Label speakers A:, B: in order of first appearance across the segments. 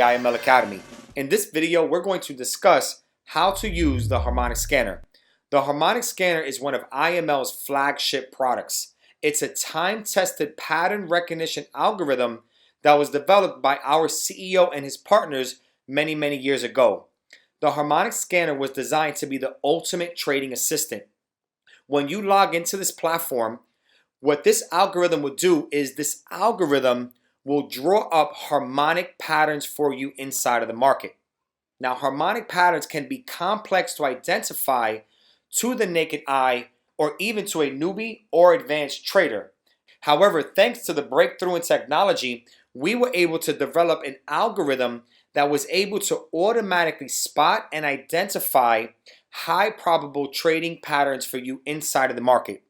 A: IML Academy. In this video, we're going to discuss how to use the harmonic scanner. The harmonic scanner is one of IML's flagship products. It's a time-tested pattern recognition algorithm that was developed by our CEO and his partners many years ago. The harmonic scanner was designed to be the ultimate trading assistant. When you log into this platform, what this algorithm will do is this algorithm will draw up harmonic patterns for you inside of the market. Now, harmonic patterns can be complex to identify to the naked eye or even to a newbie or advanced trader. However, thanks to the breakthrough in technology, we were able to develop an algorithm that was able to automatically spot and identify high probable trading patterns for you inside of the market.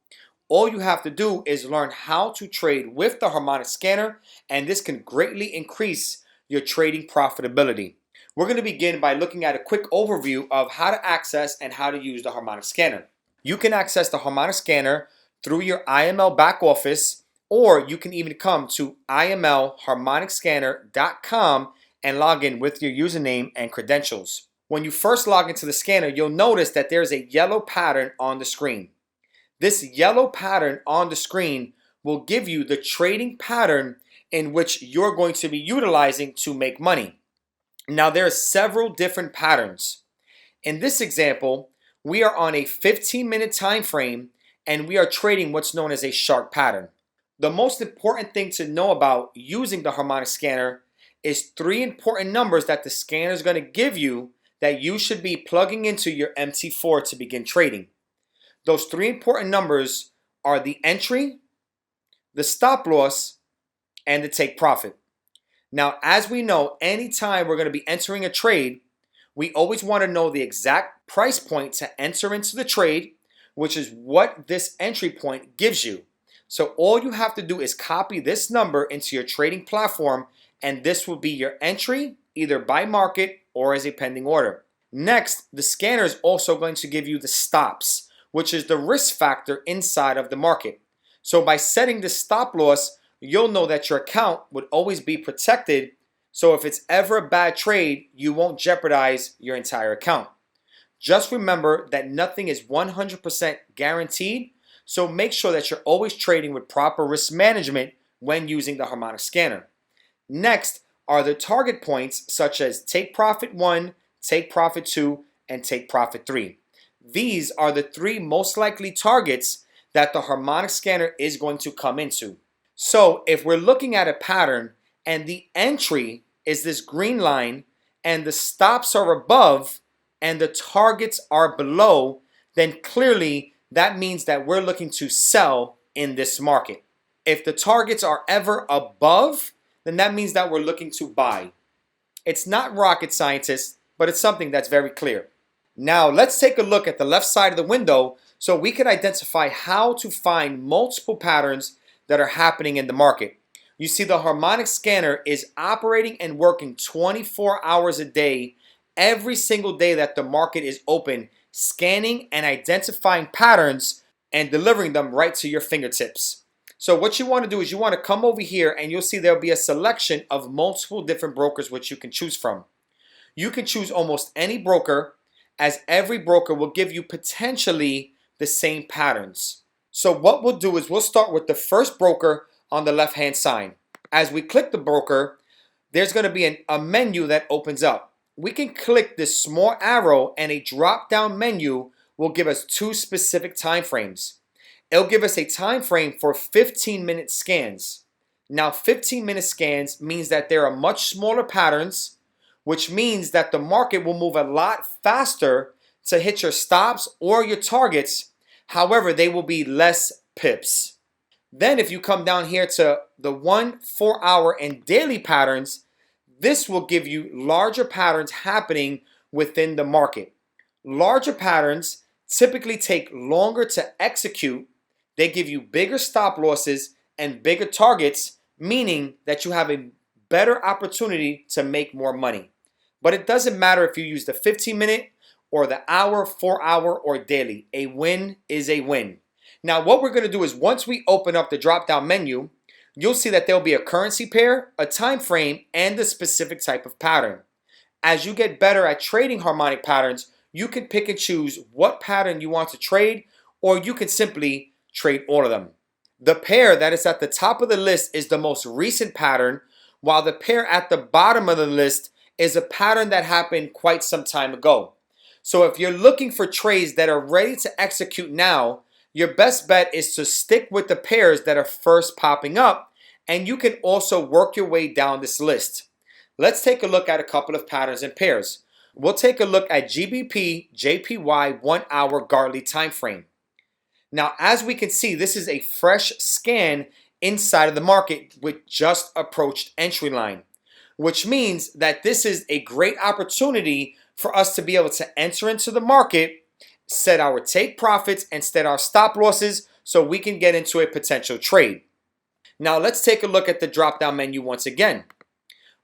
A: All you have to do is learn how to trade with the harmonic scanner, and this can greatly increase your trading profitability. We're going to begin by looking at a quick overview of how to access and how to use the harmonic scanner. You can access the harmonic scanner through your IML back office, or you can even come to imlharmonicscanner.com and log in with your username and credentials. When you first log into the scanner, you'll notice that there's a yellow pattern on the screen. This yellow pattern on the screen will give you the trading pattern in which you're going to be utilizing to make money. Now, there are several different patterns. In this example, we are on a 15-minute time frame and we are trading what's known as a shark pattern. The most important thing to know about using the harmonic scanner is three important numbers that the scanner is going to give you that you should be plugging into your MT4 to begin trading. Those three important numbers are the entry, the stop loss, and the take profit. Now, as we know, anytime we're going to be entering a trade, we always want to know the exact price point to enter into the trade, which is what this entry point gives you. So all you have to do is copy this number into your trading platform, and this will be your entry, either by market or as a pending order. Next, the scanner is also going to give you the stops, which is the risk factor inside of the market. So by setting the stop loss, you'll know that your account would always be protected. So if it's ever a bad trade, you won't jeopardize your entire account. Just remember that nothing is 100% guaranteed. So make sure that you're always trading with proper risk management when using the harmonic scanner. Next are the target points such as take profit 1, take profit 2, and take profit 3. These are the three most likely targets that the harmonic scanner is going to come into. So if we're looking at a pattern and the entry is this green line and the stops are above and the targets are below, then clearly that means that we're looking to sell in this market. If the targets are ever above, then that means that we're looking to buy. It's not rocket scientists, but it's something that's very clear. Now let's take a look at the left side of the window so we can identify how to find multiple patterns that are happening in the market. You see, the harmonic scanner is operating and working 24 hours a day, every single day that the market is open, scanning and identifying patterns and delivering them right to your fingertips. So what you want to do is you want to come over here and you'll see there'll be a selection of multiple different brokers which you can choose from. You can choose almost any broker, as every broker will give you potentially the same patterns. So what we'll do is we'll start with the first broker on the left hand side. As we click the broker, there's going to be a menu that opens up. We can click this small arrow and a drop down menu will give us two specific time frames. It'll give us a time frame for 15-minute scans. Now 15-minute scans means that there are much smaller patterns, which means that the market will move a lot faster to hit your stops or your targets. However, they will be less pips. Then if you come down here to the 1, 4 hour and daily patterns, this will give you larger patterns happening within the market. Larger patterns typically take longer to execute. They give you bigger stop losses and bigger targets, meaning that you have a better opportunity to make more money. But it doesn't matter if you use the 15-minute or the hour, 4 hour, or daily. A win is a win. Now what we're going to do is once we open up the drop down menu, you'll see that there'll be a currency pair, a time frame, and a specific type of pattern. As you get better at trading harmonic patterns, you can pick and choose what pattern you want to trade, or you can simply trade all of them. The pair that is at the top of the list is the most recent pattern, while the pair at the bottom of the list is a pattern that happened quite some time ago. So if you're looking for trades that are ready to execute now, your best bet is to stick with the pairs that are first popping up, and you can also work your way down this list. Let's take a look at a couple of patterns and pairs. We'll take a look at GBP JPY 1 hour Gartley time frame. Now, as we can see, this is a fresh scan inside of the market with just approached entry line, which means that this is a great opportunity for us to be able to enter into the market, set our take profits and set our stop losses so we can get into a potential trade. Now let's take a look at the drop down menu once again.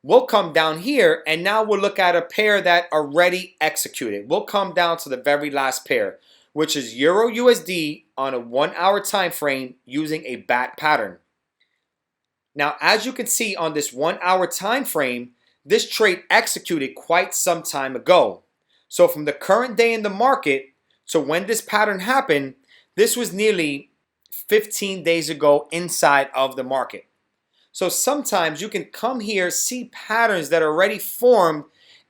A: We'll come down here and now we'll look at a pair that already executed. We'll come down to the very last pair, which is Euro USD on a 1 hour time frame using a bat pattern. Now, as you can see on this 1 hour time frame, this trade executed quite some time ago. So from the current day in the market to when this pattern happened, this was nearly 15 days ago inside of the market. So sometimes you can come here, see patterns that are already formed,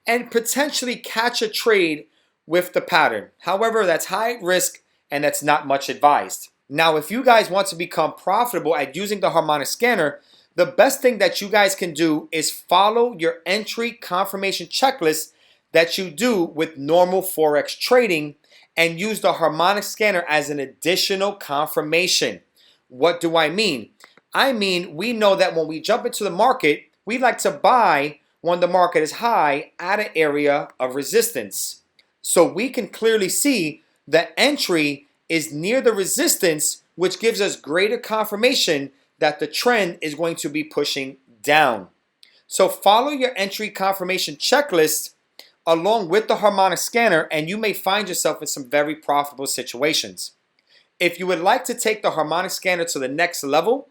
A: and potentially catch a trade with the pattern. However, that's high risk and that's not much advised. Now, if you guys want to become profitable at using the harmonic scanner, the best thing that you guys can do is follow your entry confirmation checklist that you do with normal Forex trading and use the harmonic scanner as an additional confirmation. What do I mean? I mean, we know that when we jump into the market, we like to buy when the market is high at an area of resistance. So we can clearly see the entry is near the resistance, which gives us greater confirmation that the trend is going to be pushing down. So follow your entry confirmation checklist along with the harmonic scanner and you may find yourself in some very profitable situations. If you would like to take the harmonic scanner to the next level,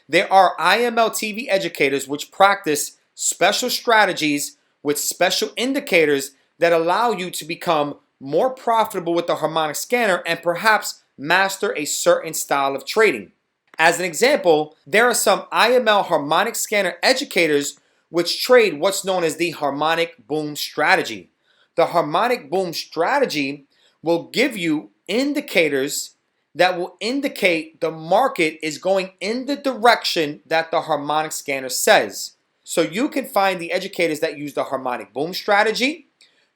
A: there are IML TV educators which practice special strategies with special indicators that allow you to become more profitable with the harmonic scanner and perhaps master a certain style of trading. As an example, there are some IML harmonic scanner educators which trade what's known as the harmonic boom strategy. The harmonic boom strategy will give you indicators that will indicate the market is going in the direction that the harmonic scanner says. So you can find the educators that use the harmonic boom strategy.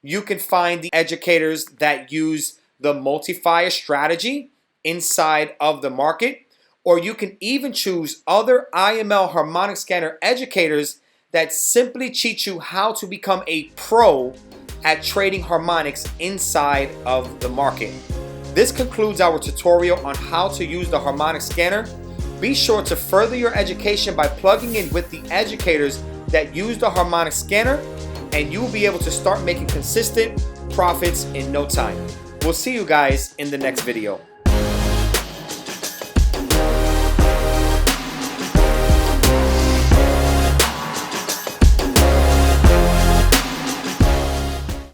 A: You can find the educators that use the multiplier strategy inside of the market. Or you can even choose other IML harmonic scanner educators that simply teach you how to become a pro at trading harmonics inside of the market. This concludes our tutorial on how to use the harmonic scanner. Be sure to further your education by plugging in with the educators that use the harmonic scanner, and you will be able to start making consistent profits in no time. We'll see you guys in the next video.